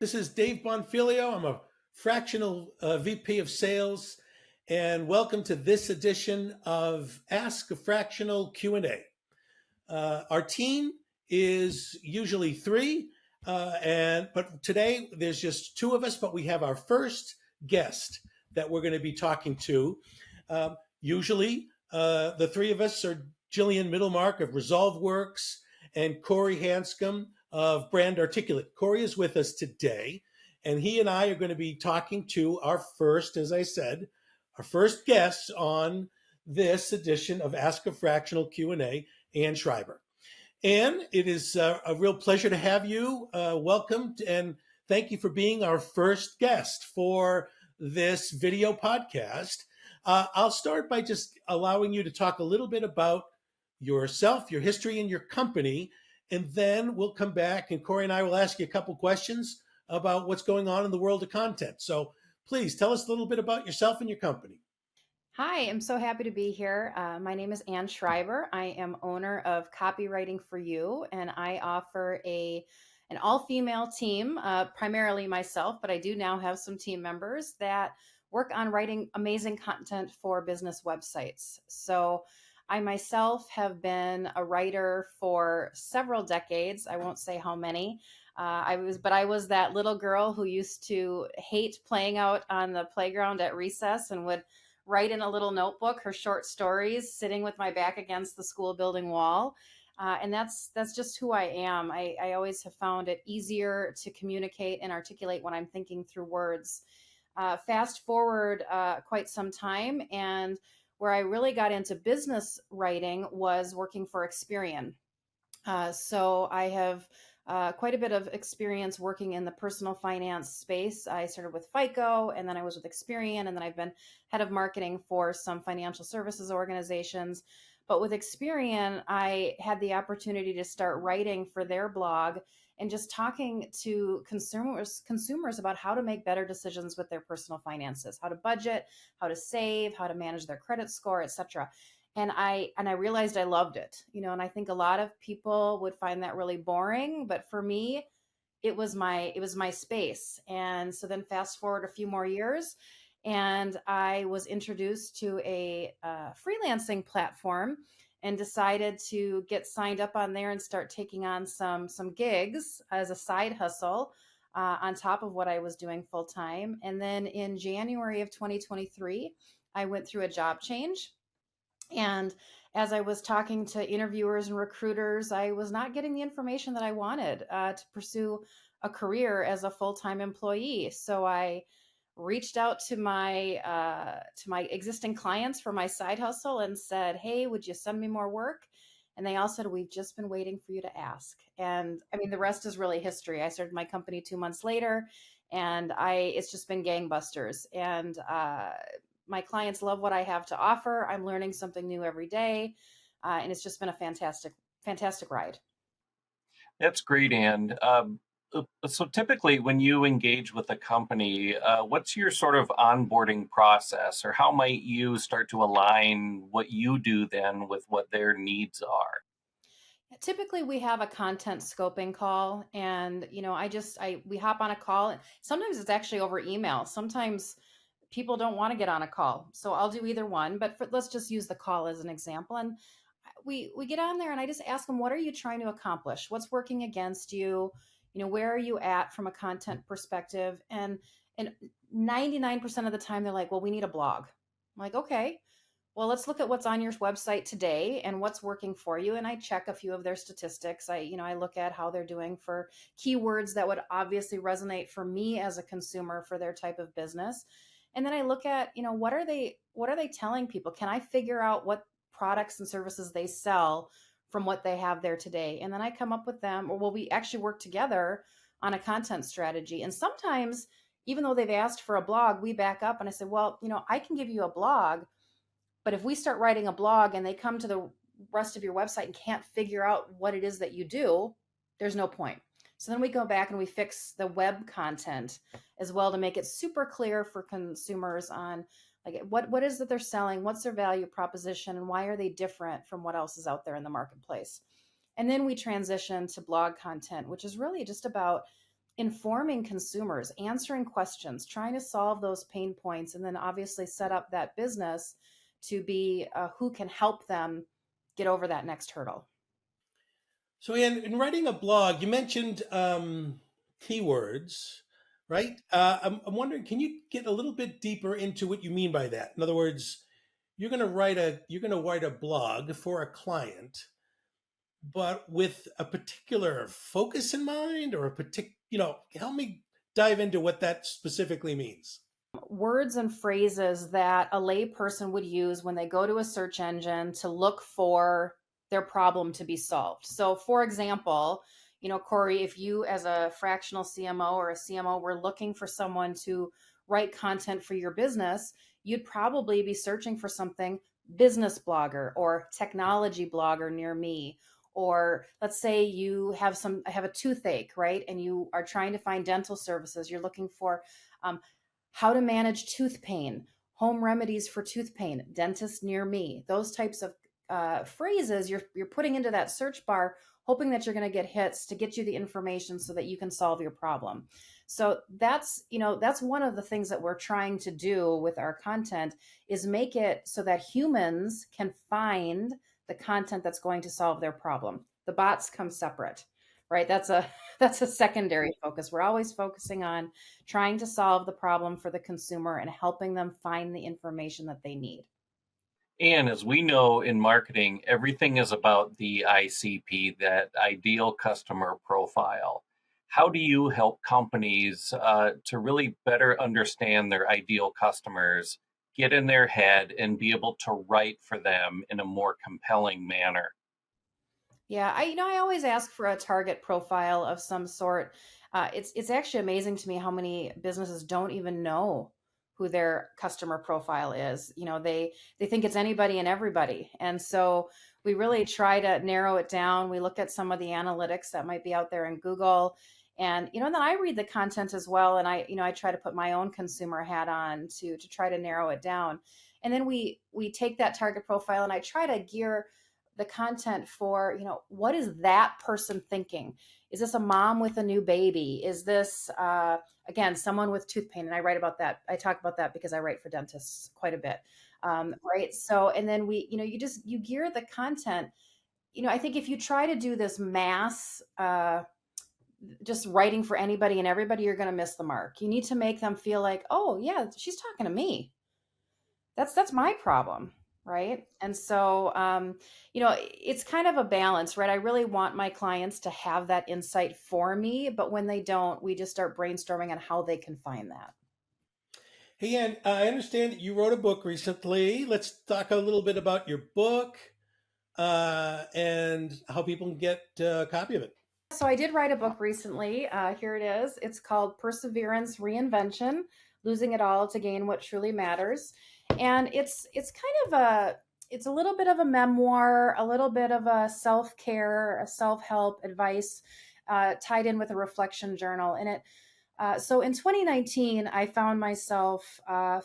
This is Dave Bonfilio. I'm a fractional VP of sales, and welcome to this edition of Ask a Fractional Q&A. Our team is usually three, but today there's just two of us, but we have our first guest that we're going to be talking to. Usually, the three of us are Jillian Middlemark of ResolveWorks and Corey Hanscom of Brand Articulate. Corey is with us today, and he and I are going to be talking to our first, as I said, our first guest on this edition of Ask a Fractional Q&A, Ann Schreiber. Ann, it is a real pleasure to have you. Welcome, and thank you for being our first guest for this video podcast. I'll start by just allowing you to talk a little bit about yourself, your history, and your company, and then we'll come back and Corey and I will ask you a couple questions about what's going on in the world of content. So please tell us a little bit about yourself and your company. Hi, I'm so happy to be here. My name is Ann Schreiber. I am owner of Copywriting for You, and I offer an all-female team, primarily myself, but I do now have some team members that work on writing amazing content for business websites. So I myself have been a writer for several decades. I won't say how many. I was that little girl who used to hate playing out on the playground at recess and would write in a little notebook her short stories, sitting with my back against the school building wall. And that's just who I am. I always have found it easier to communicate and articulate when I'm thinking through words. Fast forward quite some time, and where I really got into business writing was working for Experian. So I have quite a bit of experience working in the personal finance space. I started with FICO, and then I was with Experian, and then I've been head of marketing for some financial services organizations. But with Experian, I had the opportunity to start writing for their blog and just talking to consumers about how to make better decisions with their personal finances, how to budget, how to save, how to manage their credit score, etc. And I realized I loved it, and I think a lot of people would find that really boring, but for me, it was my space. And so then fast forward a few more years, and I was introduced to a freelancing platform and decided to get signed up on there and start taking on some gigs as a side hustle on top of what I was doing full time. And then in January of 2023, I went through a job change. And as I was talking to interviewers and recruiters, I was not getting the information that I wanted to pursue a career as a full-time employee. So I reached out to my existing clients for my side hustle and said, "Hey, would you send me more work?" And they all said, "We've just been waiting for you to ask." And I mean, the rest is really history. I started my company 2 months later, and it's just been gangbusters. And my clients love what I have to offer. I'm learning something new every day, and it's just been a fantastic ride. That's great, Ann. So typically, when you engage with a company, what's your sort of onboarding process, or how might you start to align what you do then with what their needs are? Typically, we have a content scoping call, and we hop on a call. Sometimes it's actually over email. Sometimes people don't want to get on a call, so I'll do either one. But let's just use the call as an example. And we get on there, and I just ask them, "What are you trying to accomplish? What's working against you? Where are you at from a content perspective?" And 99% of the time, they're like, "Well, we need a blog." I'm like, "Okay, well, let's look at what's on your website today and what's working for you." And I check a few of their statistics. I look at how they're doing for keywords that would obviously resonate for me as a consumer for their type of business. And then I look at, what are they telling people? Can I figure out what products and services they sell from what they have there today? And then I come up with them, or well, we actually work together on a content strategy. And sometimes, even though they've asked for a blog, we back up and I say, "Well, I can give you a blog, but if we start writing a blog and they come to the rest of your website and can't figure out what it is that you do, there's no point." So then we go back and we fix the web content as well to make it super clear for consumers on like what is that they're selling, what's their value proposition, and why are they different from what else is out there in the marketplace. And then we transition to blog content, which is really just about informing consumers, answering questions, trying to solve those pain points, and then obviously set up that business to be who can help them get over that next hurdle. So, in writing a blog, you mentioned keywords, right? I'm wondering, can you get a little bit deeper into what you mean by that? In other words, you're going to write a blog for a client, but with a particular focus in mind, or a particular, help me dive into what that specifically means. Words and phrases that a layperson would use when they go to a search engine to look for their problem to be solved. So, for example, Corey, if you as a fractional CMO or a CMO were looking for someone to write content for your business, you'd probably be searching for something business blogger or technology blogger near me. Or let's say you have a toothache, right? And you are trying to find dental services. You're looking for um, how to manage tooth pain, home remedies for tooth pain, dentist near me. Those types of phrases you're putting into that search bar, hoping that you're going to get hits to get you the information so that you can solve your problem. So that's one of the things that we're trying to do with our content is make it so that humans can find the content that's going to solve their problem. The bots come separate, right? That's a secondary focus. We're always focusing on trying to solve the problem for the consumer and helping them find the information that they need. And as we know in marketing, everything is about the ICP, that ideal customer profile. How do you help companies to really better understand their ideal customers, get in their head, and be able to write for them in a more compelling manner? Yeah, I always ask for a target profile of some sort. It's actually amazing to me how many businesses don't even know who their customer profile is. They think it's anybody and everybody, and so we really try to narrow it down. We look at some of the analytics that might be out there in Google, and then I read the content as well, and I try to put my own consumer hat on to try to narrow it down, and then we take that target profile and I try to gear the content for what is that person thinking. Is this a mom with a new baby? Is this again someone with tooth pain? And I write about that. I talk about that because I write for dentists quite a bit. Right, so and then you gear the content. I think if you try to do this mass just writing for anybody and everybody, you're going to miss the mark. You need to make them feel like, oh yeah, she's talking to me. That's my problem, right? And so it's kind of a balance, right? I really want my clients to have that insight for me, but when they don't, we just start brainstorming on how they can find that. Hey, Ann, I understand that you wrote a book recently. Let's talk a little bit about your book and how people can get a copy of it. So I did write a book recently. Here it is. It's called Perseverance Reinvention: Losing It All to Gain What Truly Matters. And it's kind of it's a little bit of a memoir, a little bit of a self-care, a self-help advice, tied in with a reflection journal. And so in 2019, I found myself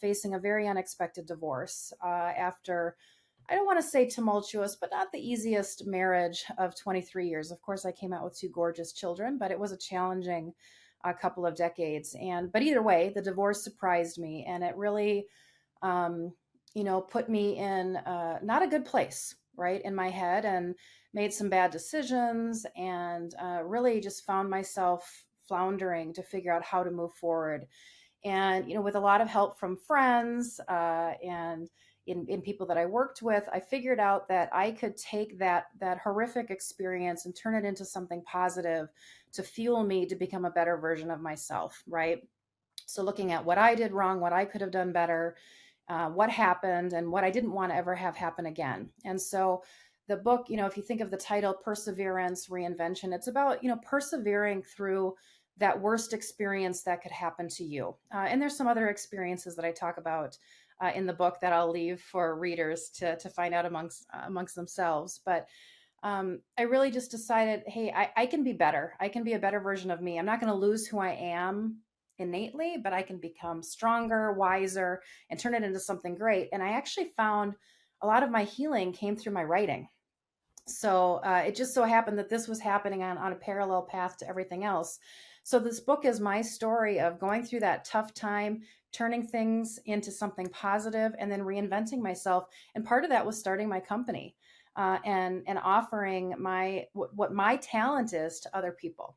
facing a very unexpected divorce after, I don't want to say tumultuous, but not the easiest marriage of 23 years. Of course, I came out with two gorgeous children, but it was a challenging couple of decades. But either way, the divorce surprised me, and it really, put me in not a good place, right, in my head, and made some bad decisions, and really just found myself floundering to figure out how to move forward. And with a lot of help from friends and in people that I worked with, I figured out that I could take that horrific experience and turn it into something positive to fuel me to become a better version of myself, right? So looking at what I did wrong, what I could have done better, what happened, and what I didn't want to ever have happen again. And so the book, if you think of the title, Perseverance Reinvention, it's about persevering through that worst experience that could happen to you. And there's some other experiences that I talk about in the book that I'll leave for readers to find out amongst themselves. But I really just decided, hey, I can be better. I can be a better version of me. I'm not going to lose who I am innately, but I can become stronger, wiser, and turn it into something great. And I actually found a lot of my healing came through my writing. So it just so happened that this was happening on a parallel path to everything else. So this book is my story of going through that tough time, turning things into something positive, and then reinventing myself. And part of that was starting my company, and offering what my talent is to other people.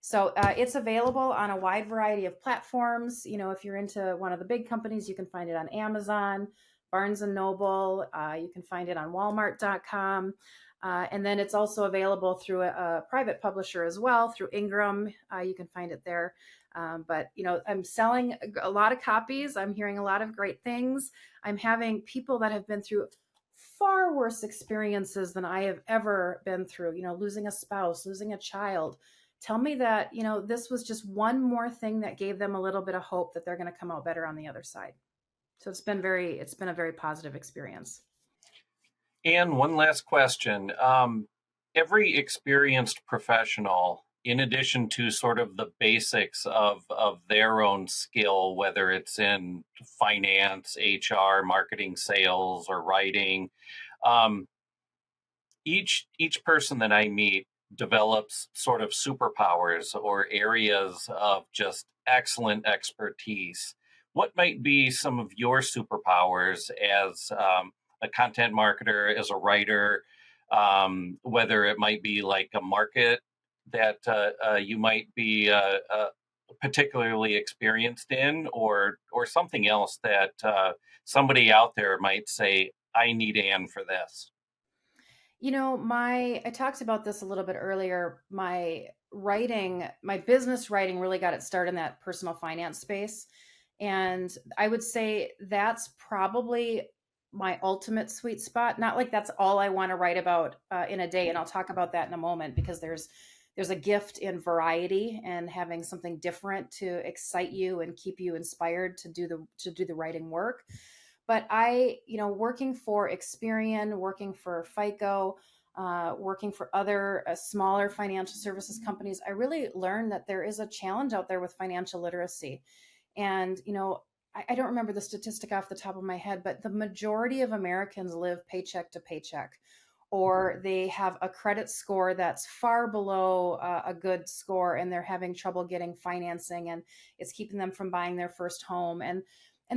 So it's available on a wide variety of platforms. If you're into one of the big companies, you can find it on Amazon, Barnes and Noble. You can find it on Walmart.com. And then it's also available through a private publisher as well, through Ingram. You can find it there. But I'm selling a lot of copies. I'm hearing a lot of great things. I'm having people that have been through far worse experiences than I have ever been through, losing a spouse, losing a child, tell me that, this was just one more thing that gave them a little bit of hope that they're going to come out better on the other side. So it's been a very positive experience. And one last question. Every experienced professional, in addition to sort of the basics of their own skill, whether it's in finance, HR, marketing, sales, or writing, um, each person that I meet develops sort of superpowers or areas of just excellent expertise. What might be some of your superpowers as a content marketer, as a writer, whether it might be like a market that you might be particularly experienced in, or something else that somebody out there might say, I need Ann for this? I talked about this a little bit earlier. My business writing really got its start in that personal finance space. And I would say that's probably my ultimate sweet spot. Not like that's all I want to write about in a day. And I'll talk about that in a moment, because there's a gift in variety and having something different to excite you and keep you inspired to do the writing work. But working for Experian, working for FICO, working for other smaller financial services companies, I really learned that there is a challenge out there with financial literacy. And, I don't remember the statistic off the top of my head, but the majority of Americans live paycheck to paycheck, or they have a credit score that's far below a good score, and they're having trouble getting financing, and it's keeping them from buying their first home. And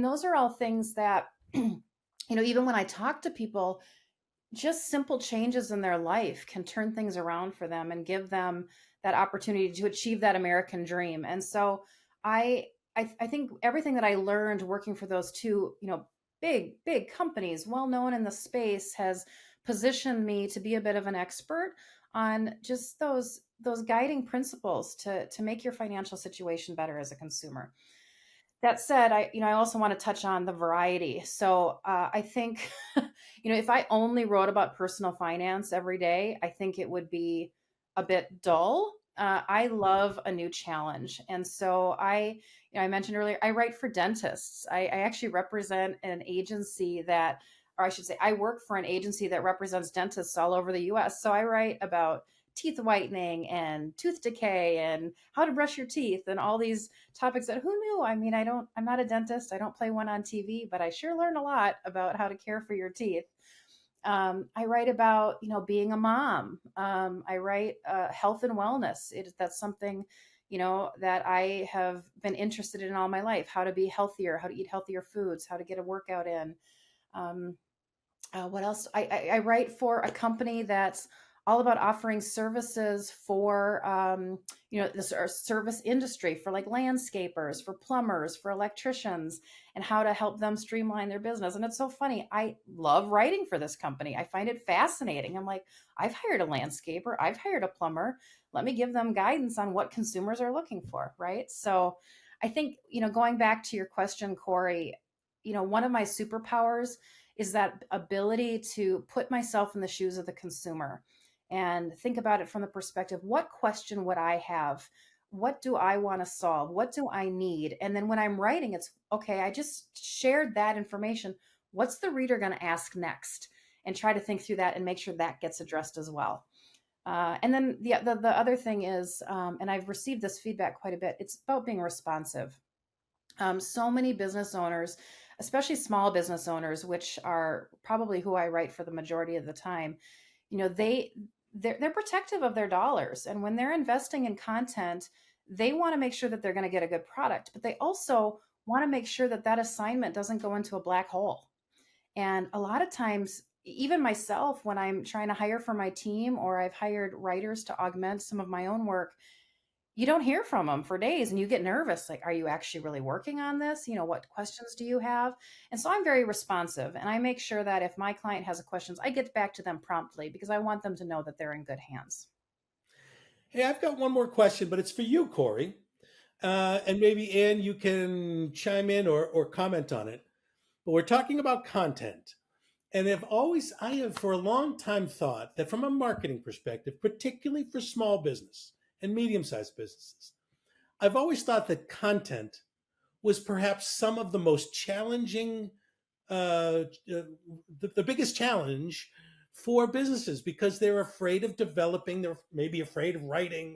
those are all things that, even when I talk to people, just simple changes in their life can turn things around for them and give them that opportunity to achieve that American dream. And so I I think everything that I learned working for those two, big companies, well known in the space, has positioned me to be a bit of an expert on just those guiding principles to make your financial situation better as a consumer. That said, I also want to touch on the variety. So I think, if I only wrote about personal finance every day, I think it would be a bit dull. I love a new challenge, and so I mentioned earlier, I write for dentists. I actually represent an agency that, or I should say, I work for an agency that represents dentists all over the U.S. So I write about teeth whitening and tooth decay and how to brush your teeth and all these topics that, who knew? I mean, I'm not a dentist. I don't play one on TV, but I sure learn a lot about how to care for your teeth. I write about, being a mom. I write health and wellness. That's something, that I have been interested in all my life, how to be healthier, how to eat healthier foods, how to get a workout in. Um, what else? I write for a company that's all about offering services for, this our service industry, for like landscapers, for plumbers, for electricians, and how to help them streamline their business. And it's so funny. I love writing for this company. I find it fascinating. I'm like, I've hired a landscaper, I've hired a plumber. Let me give them guidance on what consumers are looking for, right? So I think, going back to your question, Corey, one of my superpowers is that ability to put myself in the shoes of the consumer and think about it from the perspective, what question would I have? What do I want to solve? What do I need? And then when I'm writing, it's okay, I just shared that information. What's the reader going to ask next? And try to think through that and make sure that gets addressed as well. And then the other thing is, and I've received this feedback quite a bit, it's about being responsive. So many business owners, especially small business owners, which are probably who I write for the majority of the time, they're protective of their dollars, and when they're investing in content, they want to make sure that they're going to get a good product, but they also want to make sure that that assignment doesn't go into a black hole. And a lot of times, even myself, when I'm trying to hire for my team or I've hired writers to augment some of my own work, you don't hear from them for days and you get nervous. Like, are you actually really working on this? What questions do you have? And so I'm very responsive and I make sure that if my client has questions, I get back to them promptly because I want them to know that they're in good hands. Hey, I've got one more question, but it's for you, Corey. And maybe Ann, you can chime in or comment on it. But we're talking about content. And I have for a long time thought that from a marketing perspective, particularly for small business and medium sized businesses, I've always thought that content was perhaps some of the most challenging, the biggest challenge for businesses because they're afraid of developing, they're maybe afraid of writing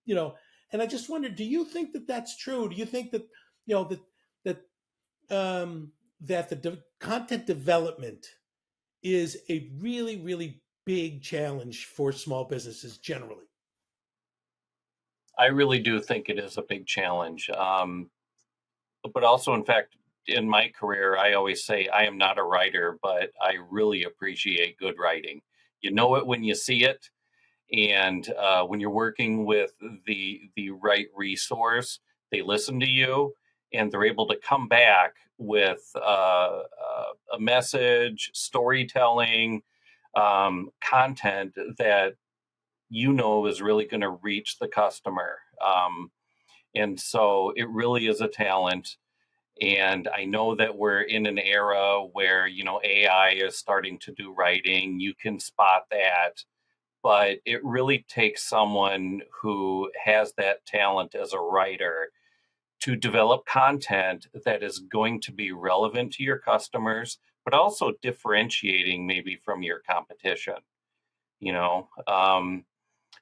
you know, and I just wondered, do you think that that's true? Do you think that, that the content development is a really, really big challenge for small businesses generally? I really do think it is a big challenge. But also, in fact, in my career, I always say I am not a writer, but I really appreciate good writing. You know it when you see it, and when you're working with the right resource, they listen to you, and they're able to come back with a message, storytelling, content that is really going to reach the customer. And so it really is a talent. And I know that we're in an era where, AI is starting to do writing. You can spot that. But it really takes someone who has that talent as a writer to develop content that is going to be relevant to your customers, but also differentiating maybe from your competition. You know,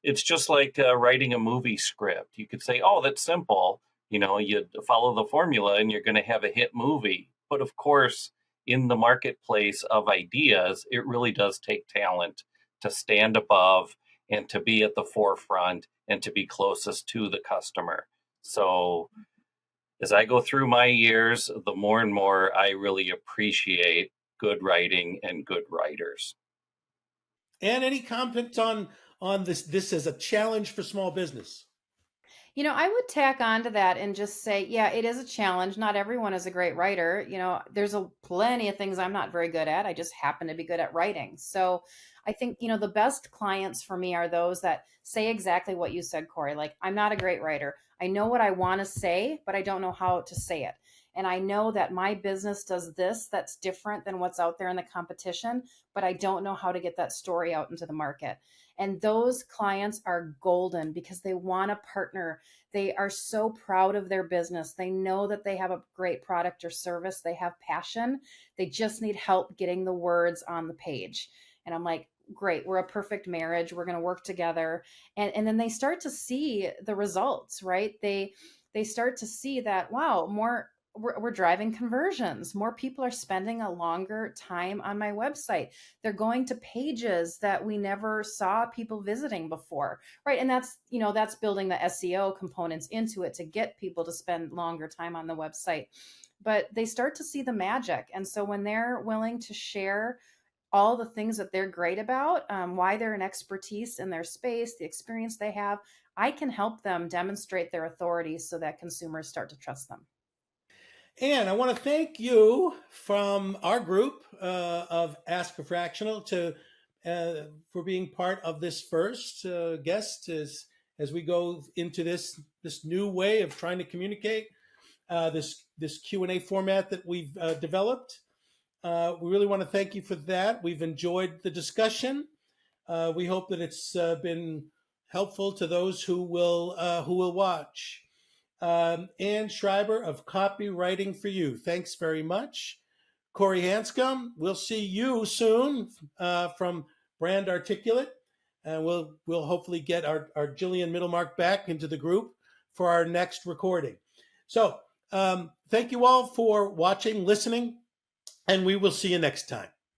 it's just like writing a movie script. You could say, "Oh, that's simple. You follow the formula and you're going to have a hit movie." But of course, in the marketplace of ideas, it really does take talent to stand above and to be at the forefront and to be closest to the customer. So, as I go through my years, the more and more I really appreciate good writing and good writers. And any comments on this as a challenge for small business? I would tack on to that and just say, yeah, it is a challenge. Not everyone is a great writer. There's plenty of things I'm not very good at. I just happen to be good at writing. So I think, the best clients for me are those that say exactly what you said, Corey. Like, I'm not a great writer. I know what I want to say, but I don't know how to say it. And I know that my business does this that's different than what's out there in the competition, but I don't know how to get that story out into the market. And those clients are golden because they want to partner. They are so proud of their business. They know that they have a great product or service. They have passion. They just need help getting the words on the page. And I'm like, great, we're a perfect marriage. We're going to work together. And then they start to see the results, right? They start to see that, wow, we're driving conversions. More people are spending a longer time on my website. They're going to pages that we never saw people visiting before, right? And that's building the SEO components into it to get people to spend longer time on the website. But they start to see the magic. And so when they're willing to share all the things that they're great about, why they're an expertise in their space, the experience they have, I can help them demonstrate their authority so that consumers start to trust them. And I want to thank you from our group of Ask a Fractional for being part of this first guest as we go into this new way of trying to communicate this Q&A format that we've developed. We really want to thank you for that. We've enjoyed the discussion. We hope that it's been helpful to those who will watch. Ann Schreiber of Copywriting for You. Thanks very much. Corey Hanscom, we'll see you soon from Brand Articulate. And we'll hopefully get our Jillian Middlemark back into the group for our next recording. So thank you all for watching, listening, and we will see you next time.